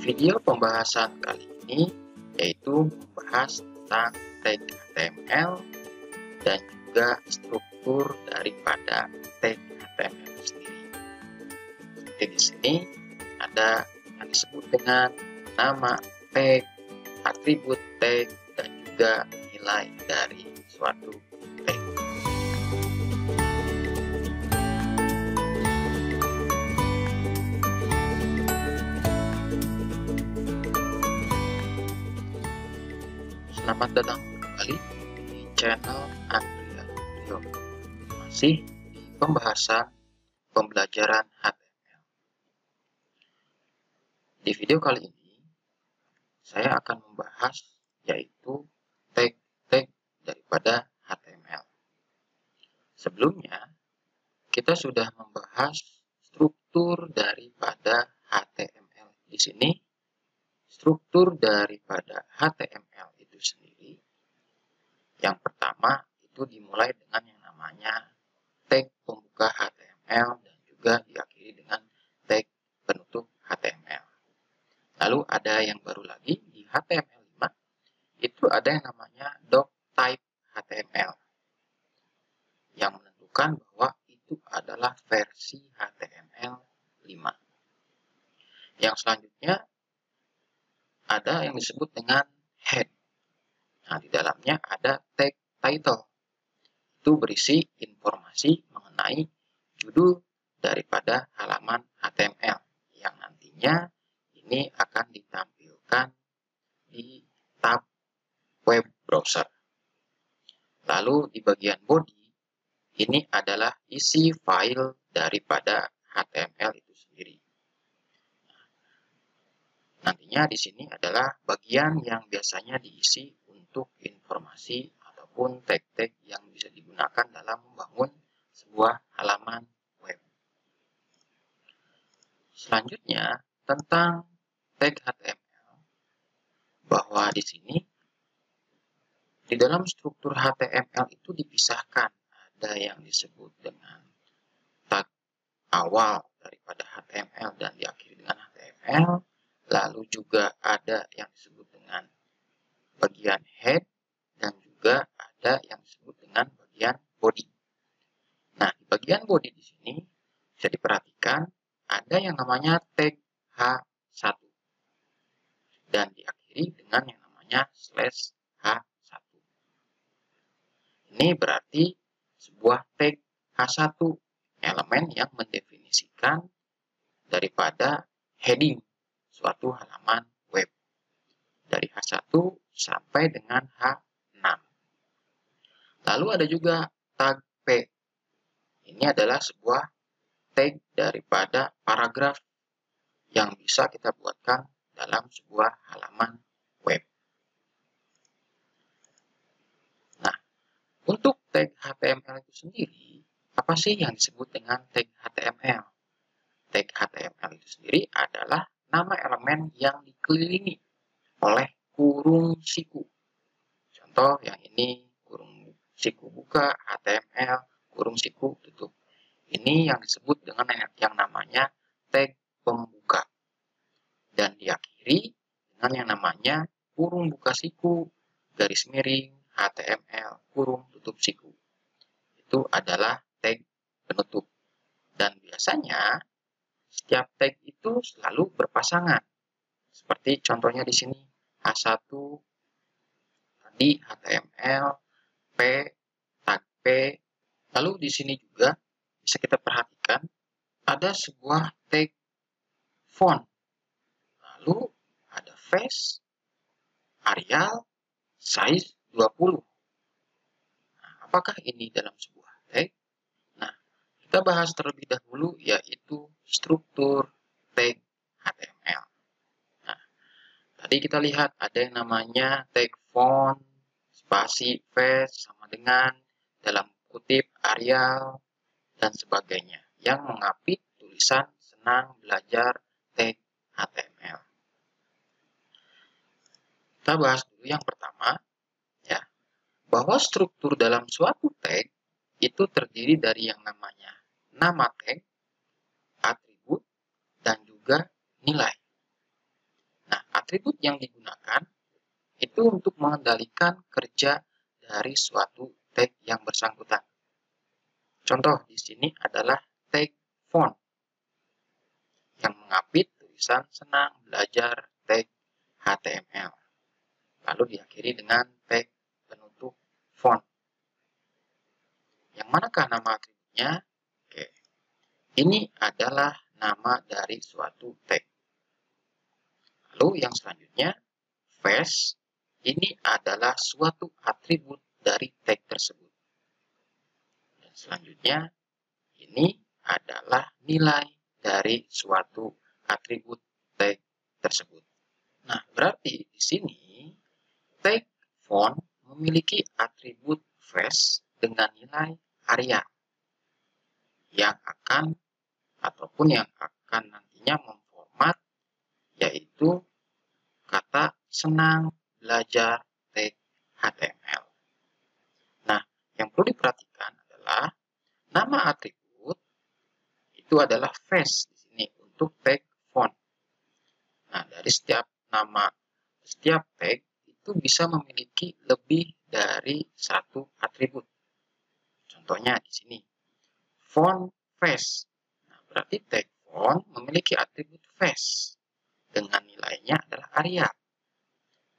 Video pembahasan kali ini yaitu membahas tentang tag HTML dan juga struktur daripada tag HTML sendiri. Seperti di sini ada yang disebut dengan nama tag, atribut tag, dan juga nilai dari suatu tag. Selamat datang kembali di channel Andrea Studio. Masih di pembahasan pembelajaran HTML. Di video kali ini, saya akan membahas yaitu tag-tag daripada HTML. Sebelumnya, kita sudah membahas struktur daripada HTML. Di sini, struktur daripada HTML itu sendiri, yang pertama itu dimulai dengan yang namanya tag pembuka HTML dan juga diakhiri dengan tag penutup HTML. Lalu ada yang baru lagi di HTML5, itu ada yang namanya doctype HTML, yang menentukan bahwa itu adalah versi HTML5. Yang selanjutnya ada yang disebut dengan head. Nah, di dalamnya ada tag title. Itu berisi informasi mengenai judul daripada halaman HTML yang nantinya ini akan ditampilkan di tab web browser. Lalu di bagian body, ini adalah isi file daripada HTML itu sendiri. Nantinya di sini adalah bagian yang biasanya diisi untuk informasi ataupun tag-tag yang bisa digunakan dalam membangun sebuah halaman web. Selanjutnya tentang tag HTML, bahwa di sini di dalam struktur HTML itu dipisahkan, ada yang disebut dengan tag awal daripada HTML dan diakhiri dengan HTML. Lalu juga ada yang disebut dengan bagian head dan juga ada yang disebut dengan bagian body. Nah, di bagian body di sini bisa diperhatikan ada yang namanya tag H1 dan diakhiri dengan yang namanya /H1. Ini berarti sebuah tag H1, elemen yang mendefinisikan daripada heading suatu halaman web dari H1 sampai dengan H6. Lalu ada juga tag P. Ini adalah sebuah tag daripada paragraf yang bisa kita buatkan dalam sebuah halaman web. Nah, untuk tag HTML itu sendiri, apa sih yang disebut dengan tag HTML? Tag HTML itu sendiri adalah nama elemen yang dikelilingi oleh kurung siku. Contoh yang ini kurung siku buka, HTML, kurung siku tutup. Ini yang disebut dengan yang namanya tag pembuka. Dan diakhiri dengan yang namanya kurung buka siku, garis miring, HTML, kurung tutup siku. Itu adalah tag penutup. Dan biasanya setiap tag itu selalu berpasangan. Seperti contohnya di sini, H1, tadi HTML, P, tag P. Lalu di sini juga bisa kita perhatikan ada sebuah tag font. Lalu ada face, Arial, size 20. Nah, apakah ini dalam sebuah tag? Nah, kita bahas terlebih dahulu yaitu struktur tag HTML. Nah, tadi kita lihat ada yang namanya tag font, spasi face sama dengan dalam kutip Arial dan sebagainya yang mengapit tulisan senang belajar tag HTML. Kita bahas dulu yang pertama ya, bahwa struktur dalam suatu tag itu terdiri dari yang namanya nama tag, atribut, dan juga nilai. atribut yang digunakan itu untuk mengendalikan kerja dari suatu tag yang bersangkutan. Contoh di sini adalah tag font yang mengapit tulisan senang belajar tag HTML. Lalu diakhiri dengan tag penutup font. Yang manakah nama atributnya? Oke. Ini adalah nama dari suatu tag. Lalu yang selanjutnya, face. Ini adalah suatu atribut dari tag tersebut. Dan selanjutnya, ini adalah nilai dari suatu atribut tag tersebut. Nah, berarti di sini tag font memiliki atribut face dengan nilai area yang akan nantinya memformat, yaitu kata senang belajar tag HTML. Nah, yang perlu diperhatikan adalah nama atribut itu adalah face di sini untuk tag font. Nah, dari setiap tag itu bisa memiliki lebih dari satu atribut. Contohnya di sini, font face. Nah, berarti tag font memiliki atribut face dengan nilainya adalah area.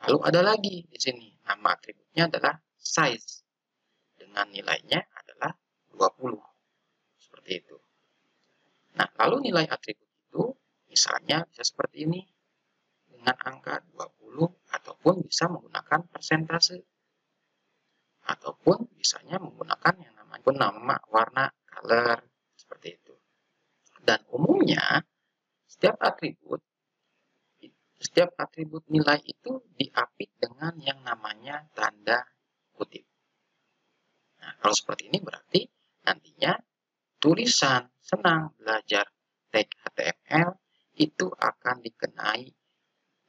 Lalu ada lagi di sini, nama atributnya adalah size dengan nilainya adalah 20. Seperti itu. Nah, lalu nilai atribut itu misalnya bisa seperti ini dengan angka 20 ataupun bisa menggunakan persentase. Ataupun bisanya menggunakan yang namanya nama warna color seperti itu. Dan umumnya setiap atribut nilai itu diapit dengan yang namanya tanda kutip. Nah, kalau seperti ini berarti nantinya tulisan senang belajar tag HTML itu akan dikenai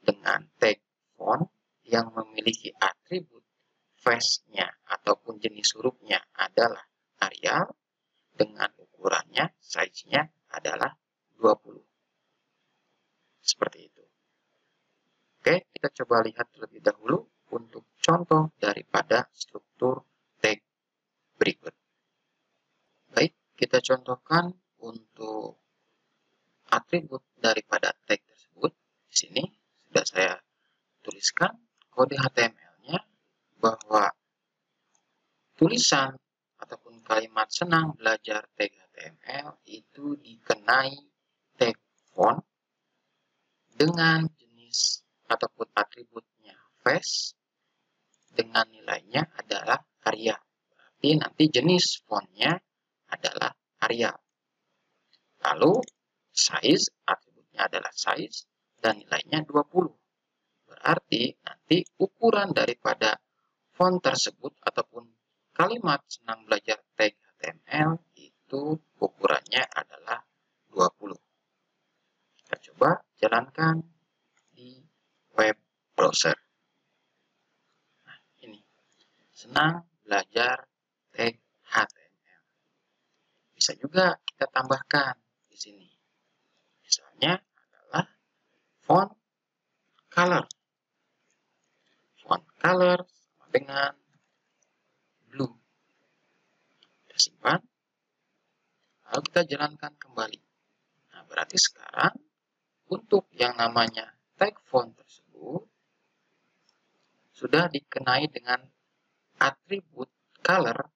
dengan tag font yang memiliki atribut face-nya ataupun jenis hurufnya adalah Arial dengan ukurannya, size-nya adalah 20. Seperti itu. Oke, kita coba lihat terlebih dahulu untuk contoh daripada struktur tag berikut. Baik, kita contohkan untuk atribut daripada tag tersebut. Di sini sudah saya tuliskan kode HTML-nya bahwa tulisan ataupun kalimat senang belajar tag HTML itu dikenai tag font dengan jenis ataupun atributnya face dengan nilainya adalah area. Berarti nanti jenis fontnya adalah area. Lalu size, atributnya adalah size dan nilainya 20. Berarti nanti ukuran daripada font tersebut ataupun kalimat senang belajar tag HTML itu ukurannya adalah 20. Kita coba jalankan di web browser. Nah, ini. Senang belajar tag HTML. Bisa juga kita tambahkan di sini. Misalnya adalah font color. Font color sama dengan blue. Kita simpan. Lalu kita jalankan kembali. Nah, berarti sekarang untuk yang namanya tag font tersebut sudah dikenai dengan atribut color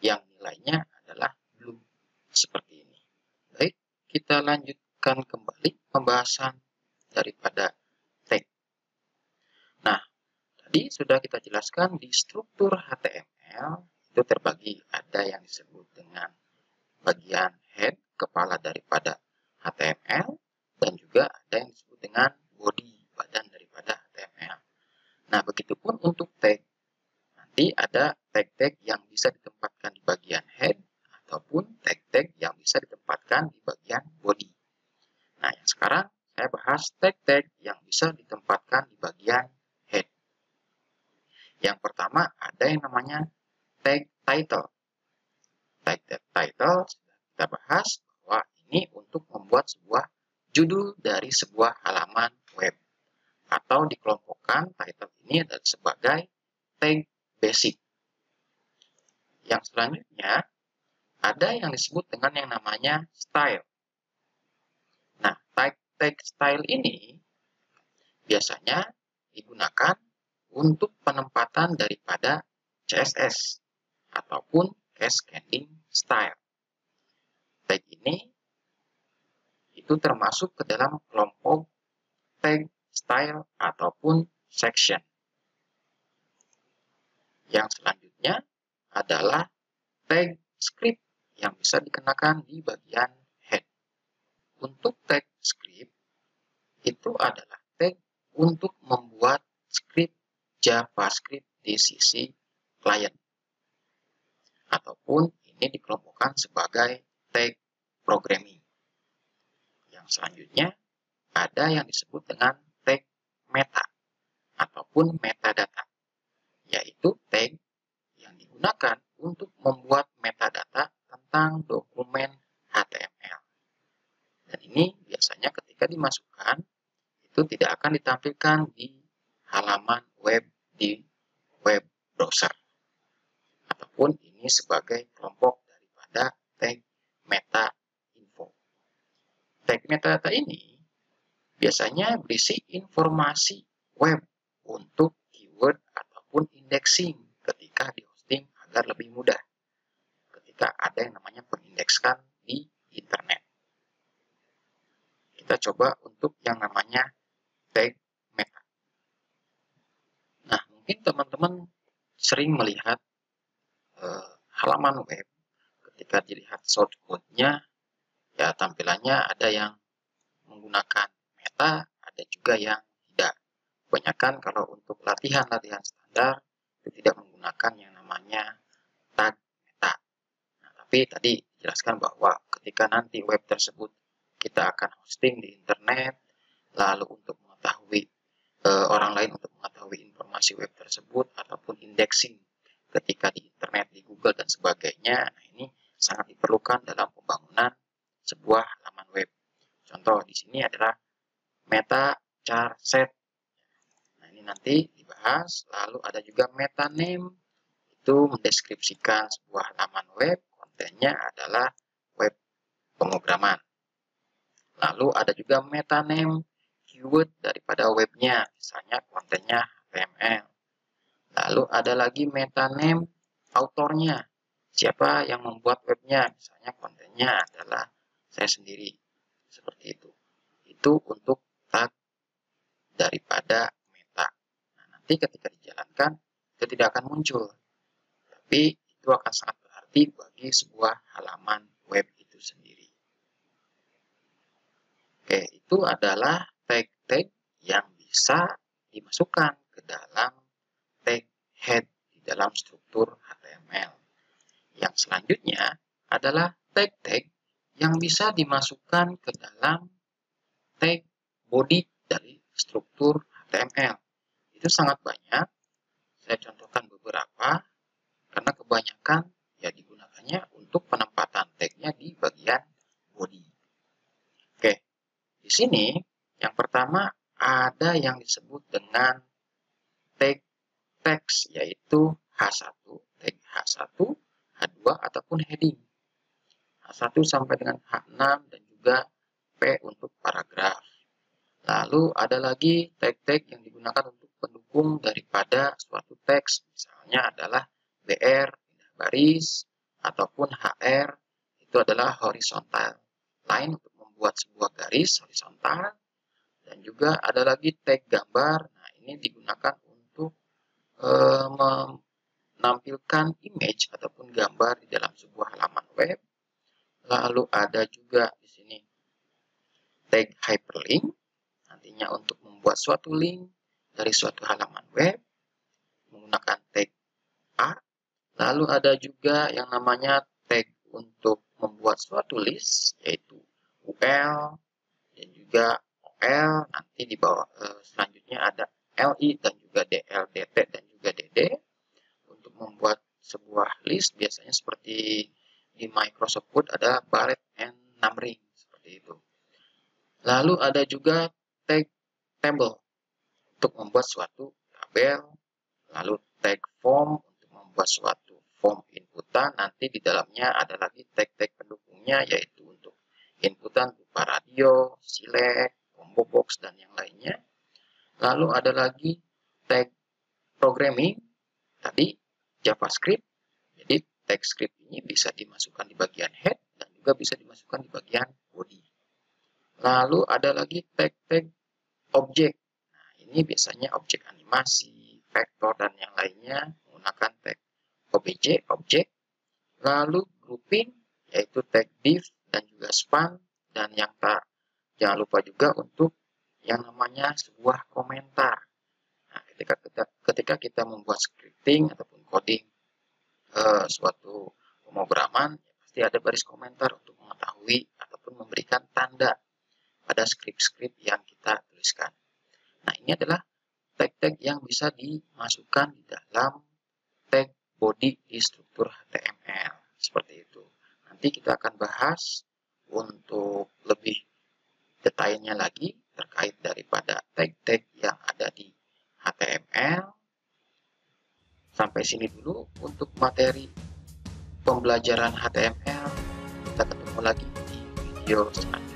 yang nilainya adalah blue. Seperti ini. Baik, kita lanjutkan kembali pembahasan daripada tag. Nah, tadi sudah kita jelaskan di struktur HTML itu terbagi ada yang disebut dengan bagian head, kepala daripada HTML, dan juga ada yang disebut dengan body, badan daripada HTML. Nah, begitupun untuk tag. Nanti ada tag-tag yang bisa ditempatkan di bagian head, ataupun tag-tag yang bisa ditempatkan di bagian body. Nah, yang sekarang saya bahas tag-tag yang bisa ditempatkan di bagian head. Yang pertama ada yang namanya tag title. Tag title kita bahas bahwa ini untuk membuat sebuah judul dari sebuah halaman web. atau dikelompokkan title ini adalah sebagai tag basic. Yang selanjutnya ada yang disebut dengan yang namanya style. Nah, tag style ini biasanya digunakan untuk penempatan daripada CSS ataupun cascading style. Tag ini itu termasuk ke dalam kelompok tag style ataupun section. Yang selanjutnya adalah tag script yang bisa dikenakan di bagian head. Untuk tag script itu adalah tag untuk membuat script JavaScript di sisi klien. Ataupun ini dikelompokkan sebagai tag programming. Yang selanjutnya ada yang disebut dengan tag meta ataupun metadata, yaitu tag yang digunakan untuk membuat metadata tentang dokumen HTML. Dan ini biasanya ketika dimasukkan itu tidak akan ditampilkan di halaman web di web browser. Ataupun ini sebagai kelompok daripada tag meta info. Tag metadata ini biasanya berisi informasi web untuk keyword ataupun indexing ketika di hosting agar lebih mudah ketika ada yang namanya pengindekskan di internet. Kita coba untuk yang namanya tag meta. Nah, mungkin teman-teman sering melihat halaman web ketika dilihat source code-nya, ya tampilannya ada yang menggunakan meta, ada juga yang tidak. Kebanyakan kalau untuk latihan-latihan standar itu tidak menggunakan yang namanya tag meta. Nah, tapi tadi dijelaskan bahwa ketika nanti web tersebut kita akan hosting di internet, lalu untuk mengetahui orang lain untuk mengetahui informasi web tersebut ataupun indexing ketika di internet, di Google dan sebagainya, nah ini sangat diperlukan dalam pembangunan sebuah halaman web. Contoh di sini adalah meta char set. Nah, ini nanti dibahas. Lalu ada juga meta name, itu mendeskripsikan sebuah halaman web, kontennya adalah web pemrograman. Lalu ada juga meta name keyword daripada webnya, misalnya kontennya HTML. Lalu ada lagi meta name autornya, siapa yang membuat webnya, misalnya kontennya adalah saya sendiri, seperti itu. Itu untuk tag daripada meta. Nah, nanti ketika dijalankan itu tidak akan muncul, tapi itu akan sangat berarti bagi sebuah halaman web itu sendiri. Oke, itu adalah tag-tag yang bisa dimasukkan ke dalam tag head di dalam struktur HTML. Yang selanjutnya adalah tag-tag yang bisa dimasukkan ke dalam tag body dari struktur HTML. Itu sangat banyak. Saya contohkan beberapa karena kebanyakan ya digunakannya untuk penempatan tagnya di bagian body. Oke, di sini yang pertama ada yang disebut dengan tag teks, yaitu H1, tag H1, H2 ataupun heading. H1 sampai dengan H6 dan juga P untuk paragraf. Lalu ada lagi tag-tag yang digunakan untuk pendukung daripada suatu teks. Misalnya adalah BR, pindah baris, ataupun HR, itu adalah horizontal line untuk membuat sebuah garis horizontal. Dan juga ada lagi tag gambar. Nah, ini digunakan untuk menampilkan image ataupun gambar di dalam sebuah halaman web. Lalu ada juga di sini tag hyperlink, nantinya untuk membuat suatu link dari suatu halaman web menggunakan tag A. Lalu ada juga yang namanya tag untuk membuat suatu list, yaitu UL dan juga OL. Nanti di bawah selanjutnya ada LI dan juga DL, DT dan juga DD untuk membuat sebuah list. Biasanya seperti di Microsoft Word ada bullet and numbering seperti itu. Lalu ada juga tag table. untuk membuat suatu tabel, lalu tag form untuk membuat suatu form inputan. Nanti di dalamnya ada lagi tag-tag pendukungnya, yaitu untuk inputan berupa radio, select, combo box, dan yang lainnya. Lalu ada lagi tag programming, tadi JavaScript. Jadi tag script ini bisa dimasukkan di bagian head dan juga bisa dimasukkan di bagian body. Lalu ada lagi tag-tag objek. Nah, ini biasanya objek animasi, vektor, dan yang lainnya menggunakan tag obj, objek. Lalu grouping, yaitu tag div dan juga span, dan yang jangan lupa juga untuk yang namanya sebuah komentar. Nah, ketika kita membuat scripting ataupun coding suatu pemrograman, pasti ada baris komentar untuk mengetahui ataupun memberikan tanda pada skrip-skrip yang kita tuliskan. Nah, ini adalah tag-tag yang bisa dimasukkan di dalam tag body di struktur HTML. Seperti itu. Nanti kita akan bahas untuk lebih detailnya lagi terkait daripada tag-tag yang ada di HTML. Sampai sini dulu untuk materi pembelajaran HTML. Kita ketemu lagi di video selanjutnya.